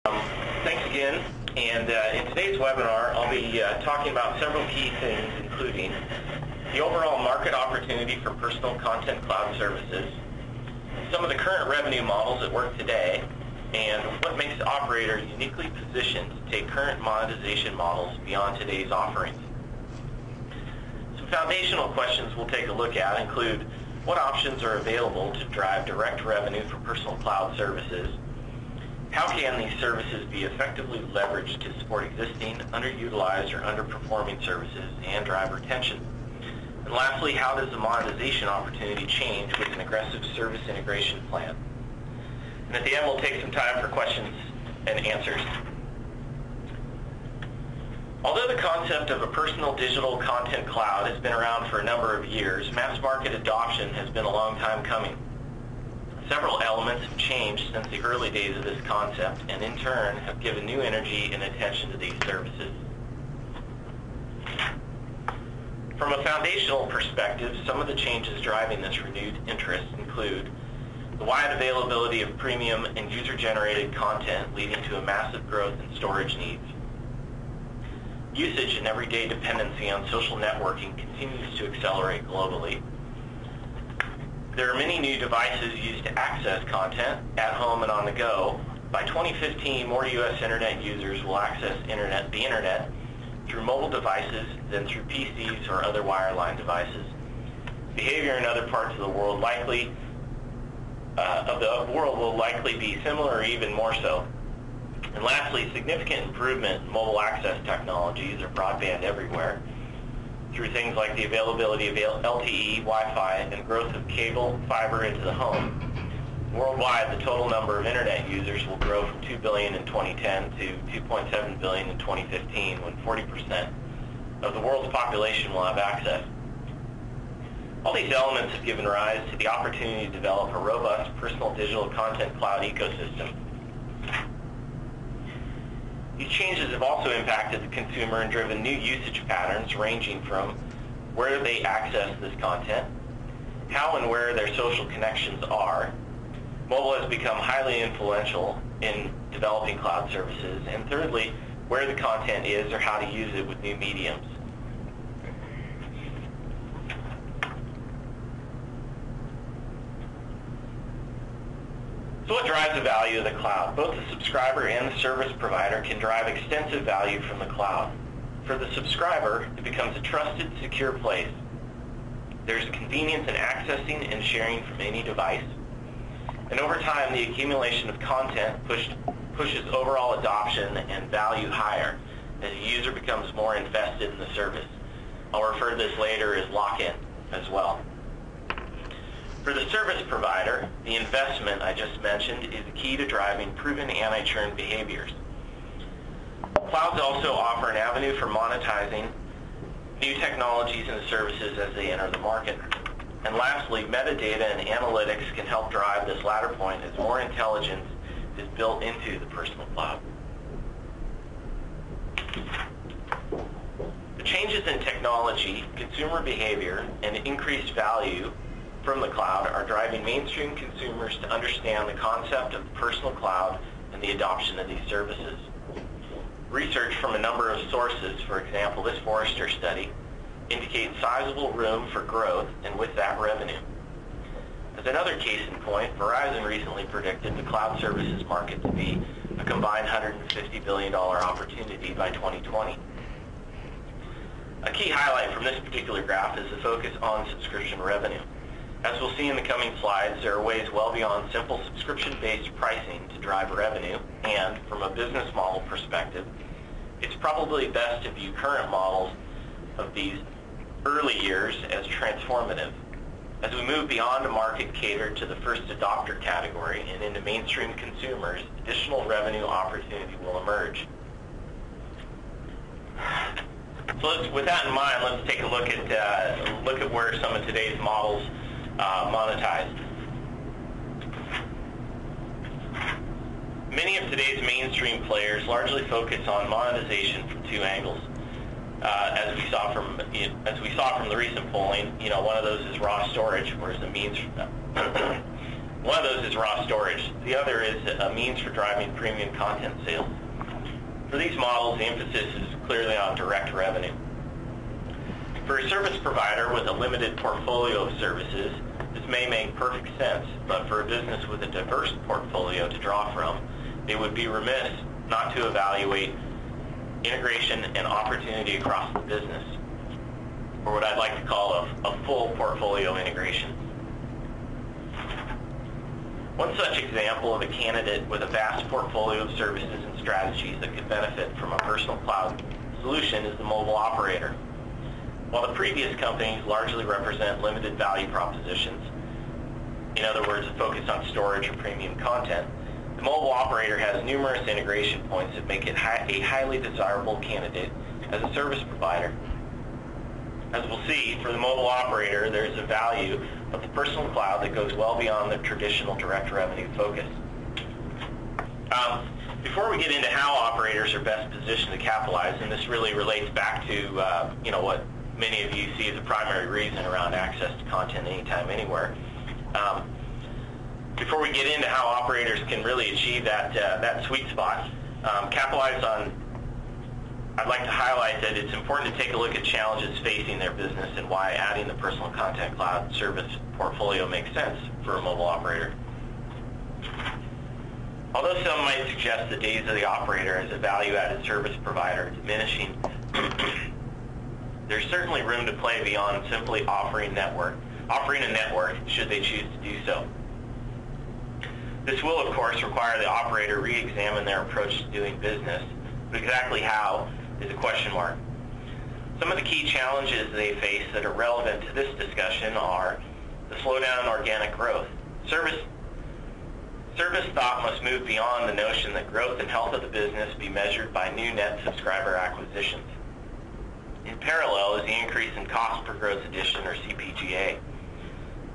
Thanks again, and in today's webinar I'll be talking about several key things, including the overall market opportunity for personal content cloud services, some of the current revenue models at work today, and what makes the operator uniquely positioned to take current monetization models beyond today's offerings. Some foundational questions we'll take a look at include what options are available to drive direct revenue for personal cloud services. How can these services be effectively leveraged to support existing, underutilized, or underperforming services and drive retention? And lastly, how does the monetization opportunity change with an aggressive service integration plan? And at the end, we'll take some time for questions and answers. Although the concept of a personal digital content cloud has been around for a number of years, mass market adoption has been a long time coming. Several elements have changed since the early days of this concept and in turn have given new energy and attention to these services. From a foundational perspective, some of the changes driving this renewed interest include the wide availability of premium and user-generated content leading to a massive growth in storage needs. Usage and everyday dependency on social networking continues to accelerate globally. There are many new devices used to access content at home and on the go. By 2015, more U.S. Internet users will access the Internet through mobile devices than through PCs or other wireline devices. Behavior in other parts of the world will likely be similar or even more so. And lastly, significant improvement in mobile access technologies or broadband everywhere, through things like the availability of LTE, Wi-Fi, and growth of cable, fiber into the home. Worldwide, the total number of Internet users will grow from 2 billion in 2010 to 2.7 billion in 2015, when 40% of the world's population will have access. All these elements have given rise to the opportunity to develop a robust personal digital content cloud ecosystem. These changes have also impacted the consumer and driven new usage patterns ranging from where they access this content, how and where their social connections are. Mobile has become highly influential in developing cloud services, and thirdly, where the content is or how to use it with new mediums. So what drives the value of the cloud? Both the subscriber and the service provider can drive extensive value from the cloud. For the subscriber, it becomes a trusted, secure place. There's convenience in accessing and sharing from any device. And over time, the accumulation of content pushes overall adoption and value higher as the user becomes more invested in the service. I'll refer to this later as lock-in as well. For the service provider, the investment I just mentioned is the key to driving proven anti-churn behaviors. Clouds also offer an avenue for monetizing new technologies and services as they enter the market. And lastly, metadata and analytics can help drive this latter point as more intelligence is built into the personal cloud. The changes in technology, consumer behavior, and increased value from the cloud are driving mainstream consumers to understand the concept of the personal cloud and the adoption of these services. Research from a number of sources, for example, this Forrester study, indicates sizable room for growth and with that revenue. As another case in point, Verizon recently predicted the cloud services market to be a combined $150 billion opportunity by 2020. A key highlight from this particular graph is the focus on subscription revenue. As we'll see in the coming slides, there are ways well beyond simple subscription-based pricing to drive revenue, and from a business model perspective, it's probably best to view current models of these early years as transformative. As we move beyond a market catered to the first adopter category and into mainstream consumers, additional revenue opportunity will emerge. So with that in mind, let's take a look at where some of today's models monetize. Many of today's mainstream players largely focus on monetization from two angles. As we saw from the recent polling, one of those is raw storage, whereas the means One of those is raw storage. The other is a means for driving premium content sales. For these models, the emphasis is clearly on direct revenue. For a service provider with a limited portfolio of services, this may make perfect sense, but for a business with a diverse portfolio to draw from, they would be remiss not to evaluate integration and opportunity across the business, or what I'd like to call a full portfolio integration. One such example of a candidate with a vast portfolio of services and strategies that could benefit from a personal cloud solution is the mobile operator. While the previous companies largely represent limited value propositions, in other words, a focus on storage or premium content, the mobile operator has numerous integration points that make it a highly desirable candidate as a service provider. As we'll see, for the mobile operator, there's a value of the personal cloud that goes well beyond the traditional direct revenue focus. Before we get into how operators are best positioned to capitalize, and this really relates back to what many of you see as a primary reason around access to content anytime, anywhere. Before we get into how operators can really achieve that sweet spot, capitalize on, I'd like to highlight that it's important to take a look at challenges facing their business and why adding the personal content cloud service portfolio makes sense for a mobile operator. Although some might suggest the days of the operator as a value-added service provider are diminishing, there's certainly room to play beyond simply offering a network should they choose to do so. This will, of course, require the operator re-examine their approach to doing business, but exactly how is a question mark. Some of the key challenges they face that are relevant to this discussion are the slowdown in organic growth. Service thought must move beyond the notion that growth and health of the business be measured by new net subscriber acquisitions. In parallel is the increase in cost per gross addition, or CPGA.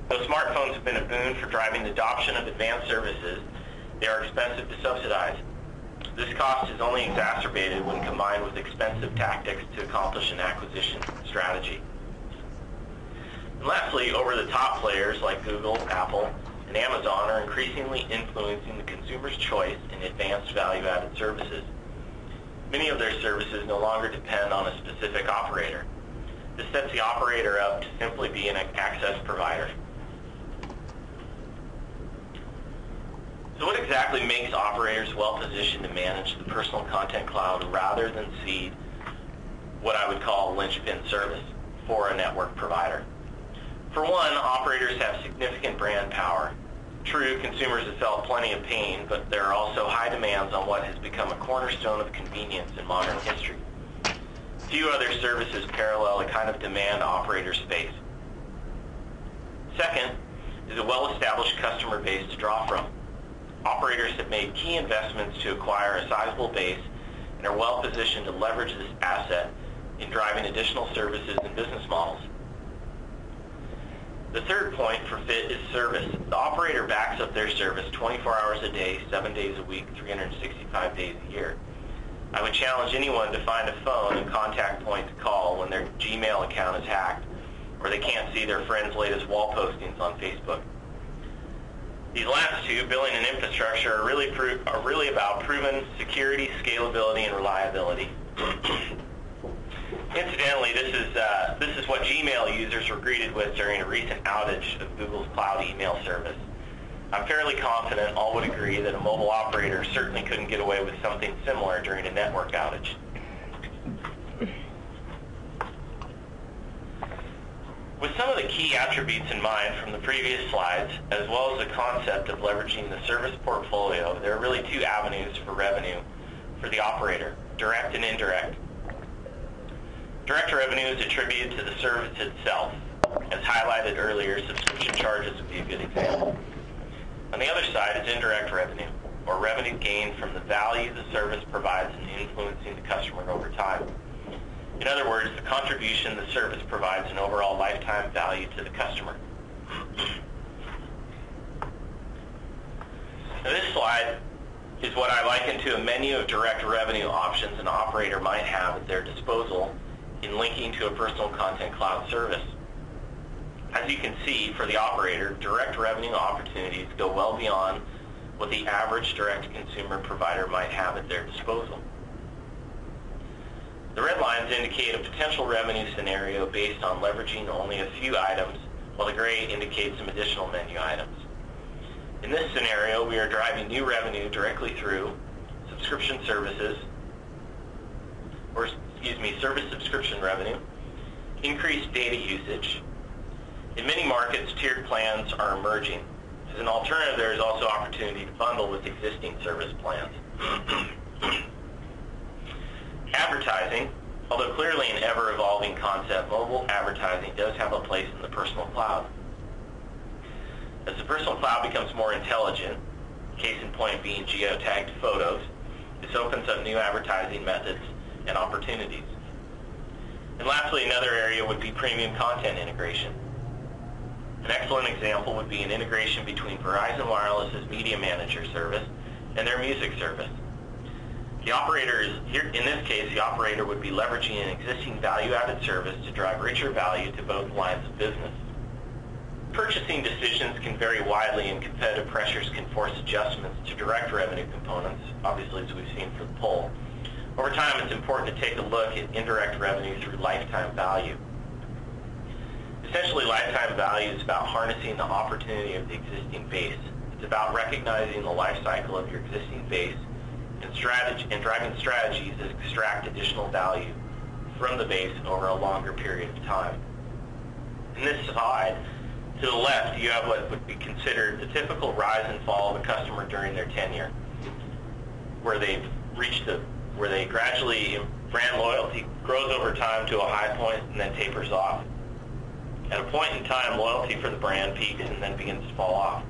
Though smartphones have been a boon for driving the adoption of advanced services, they are expensive to subsidize. This cost is only exacerbated when combined with expensive tactics to accomplish an acquisition strategy. And lastly, over-the-top players like Google, Apple, and Amazon are increasingly influencing the consumer's choice in advanced value-added services. Many of their services no longer depend on a specific operator. This sets the operator up to simply be an access provider. So what exactly makes operators well-positioned to manage the personal content cloud rather than seed what I would call a linchpin service for a network provider? For one, operators have significant brand power. True, consumers have felt plenty of pain, but there are also high demands on what has become a cornerstone of convenience in modern history. Few other services parallel the kind of demand operators face. Second is a well-established customer base to draw from. Operators have made key investments to acquire a sizable base and are well positioned to leverage this asset in driving additional services and business models. The third point for fit is service. The operator backs up their service 24 hours a day, 7 days a week, 365 days a year. I would challenge anyone to find a phone and contact point to call when their Gmail account is hacked or they can't see their friends' latest wall postings on Facebook. These last two, billing and infrastructure, are really about proven security, scalability, and reliability. Incidentally, this is what Gmail users were greeted with during a recent outage of Google's cloud email service. I'm fairly confident all would agree that a mobile operator certainly couldn't get away with something similar during a network outage. With some of the key attributes in mind from the previous slides, as well as the concept of leveraging the service portfolio, there are really two avenues for revenue for the operator, direct and indirect. Direct revenue is attributed to the service itself. As highlighted earlier, subscription charges would be a good example. On the other side is indirect revenue, or revenue gained from the value the service provides in influencing the customer over time. In other words, the contribution the service provides an overall lifetime value to the customer. Now, this slide is what I liken to a menu of direct revenue options an operator might have at their disposal in linking to a personal content cloud service. As you can see, for the operator, direct revenue opportunities go well beyond what the average direct-to-consumer provider might have at their disposal. The red lines indicate a potential revenue scenario based on leveraging only a few items, while the gray indicates some additional menu items. In this scenario, we are driving new revenue directly through subscription services, service subscription revenue, increased data usage. In many markets, tiered plans are emerging. As an alternative, there is also opportunity to bundle with existing service plans. Advertising, although clearly an ever-evolving concept, mobile advertising does have a place in the personal cloud. As the personal cloud becomes more intelligent, case in point being geotagged photos, this opens up new advertising methods and opportunities. And lastly, another area would be premium content integration. An excellent example would be an integration between Verizon Wireless's Media Manager service and their music service. The operator is here, in this case, the operator would be leveraging an existing value-added service to drive richer value to both lines of business. Purchasing decisions can vary widely, and competitive pressures can force adjustments to direct revenue components, obviously as we've seen for the poll. Over time, it's important to take a look at indirect revenue through lifetime value. Essentially, lifetime value is about harnessing the opportunity of the existing base. It's about recognizing the life cycle of your existing base and driving strategies that extract additional value from the base over a longer period of time. In this slide, to the left, you have what would be considered the typical rise and fall of a customer during their tenure, where they gradually, brand loyalty grows over time to a high point and then tapers off. At a point in time, loyalty for the brand peaks and then begins to fall off.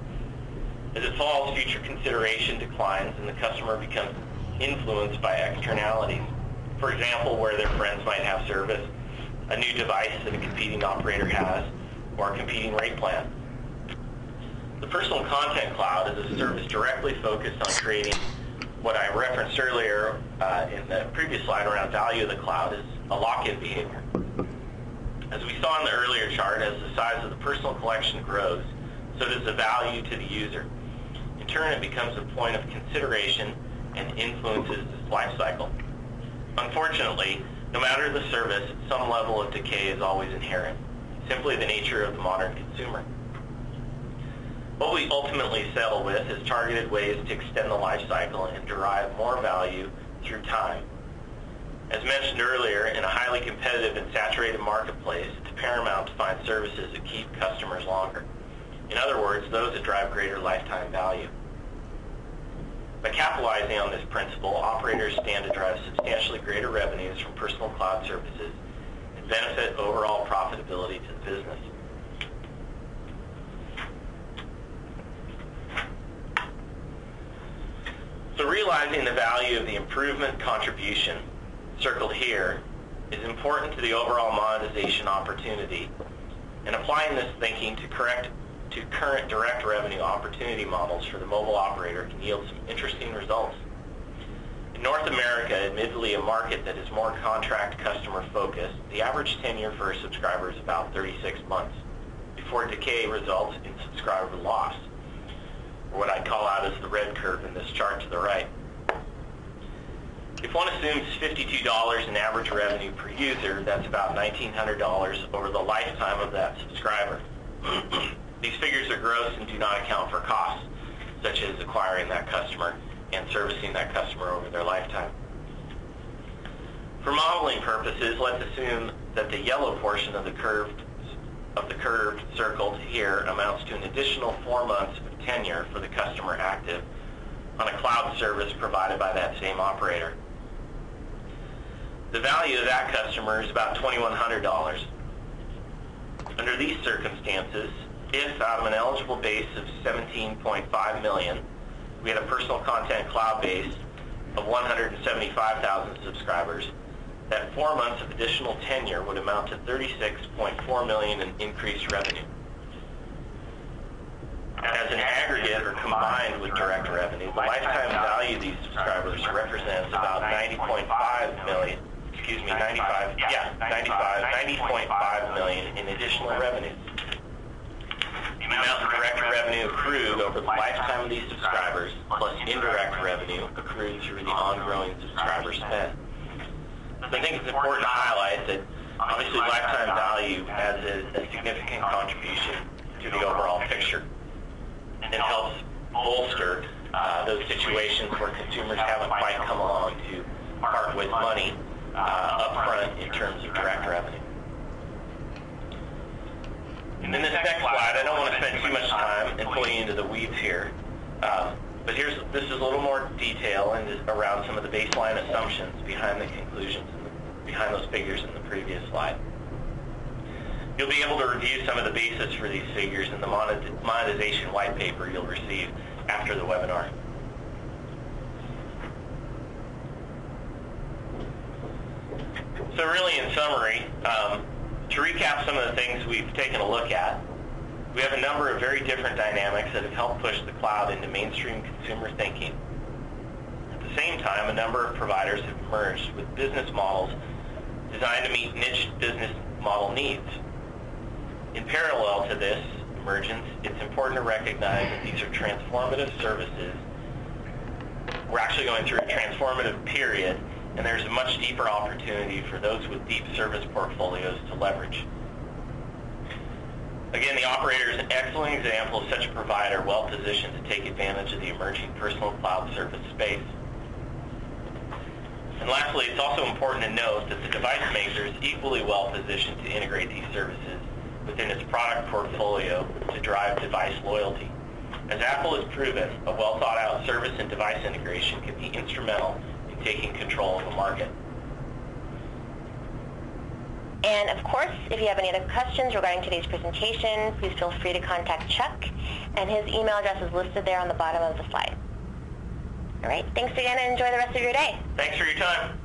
As it falls, future consideration declines and the customer becomes influenced by externalities. For example, where their friends might have service, a new device that a competing operator has, or a competing rate plan. The Personal Content Cloud is a service directly focused on creating what I referenced earlier in the previous slide around value of the cloud is a lock-in behavior. As we saw in the earlier chart, as the size of the personal collection grows, so does the value to the user. In turn, it becomes a point of consideration and influences this life cycle. Unfortunately, no matter the service, some level of decay is always inherent, simply the nature of the modern consumer. What we ultimately settle with is targeted ways to extend the life cycle and derive more value through time. As mentioned earlier, in a highly competitive and saturated marketplace, it's paramount to find services that keep customers longer. In other words, those that drive greater lifetime value. By capitalizing on this principle, operators stand to drive substantially greater revenues from personal cloud services and benefit overall profitability to the business. So realizing the value of the improvement contribution, circled here, is important to the overall monetization opportunity, and applying this thinking to current direct revenue opportunity models for the mobile operator can yield some interesting results. In North America, admittedly a market that is more contract customer focused, the average tenure for a subscriber is about 36 months before decay results in subscriber loss, or what I'd call out as the red curve in this chart to the right. If one assumes $52 in average revenue per user, that's about $1,900 over the lifetime of that subscriber. These figures are gross and do not account for costs, such as acquiring that customer and servicing that customer over their lifetime. For modeling purposes, let's assume that the yellow portion of the curve circled here amounts to an additional 4 months of tenure for the customer active on a cloud service provided by that same operator. The value of that customer is about $2,100. Under these circumstances, if out of an eligible base of 17.5 million, we had a personal content cloud base of 175,000 subscribers, that 4 months of additional tenure would amount to $36.4 million in increased revenue. As an aggregate or combined with direct revenue, the lifetime value of these subscribers represents about $90.5 million in additional revenue. the amount of direct revenue accrued over the lifetime of these subscribers, plus indirect revenue accrued through the ongoing subscriber spend. I think it's important to highlight that obviously lifetime value has a significant contribution to the overall picture and helps bolster those situations where consumers haven't quite come along to part with money up front in terms of direct revenue. In this next slide, I don't want to spend too much time and pull you into the weeds here, but this is a little more detail and around some of the baseline assumptions behind the conclusions, behind those figures in the previous slide. You'll be able to review some of the basis for these figures in the monetization white paper you'll receive after the webinar. So really, in summary, to recap some of the things we've taken a look at, we have a number of very different dynamics that have helped push the cloud into mainstream consumer thinking. At the same time, a number of providers have emerged with business models designed to meet niche business model needs. In parallel to this emergence, it's important to recognize that these are transformative services. We're actually going through a transformative period, and there's a much deeper opportunity for those with deep service portfolios to leverage. Again, the operator is an excellent example of such a provider well positioned to take advantage of the emerging personal cloud service space. And lastly, it's also important to note that the device maker is equally well positioned to integrate these services within its product portfolio to drive device loyalty. As Apple has proven, a well-thought-out service and device integration can be instrumental in taking control of the market. And of course, if you have any other questions regarding today's presentation, please feel free to contact Chuck, and his email address is listed there on the bottom of the slide. All right, thanks again, and enjoy the rest of your day. Thanks for your time.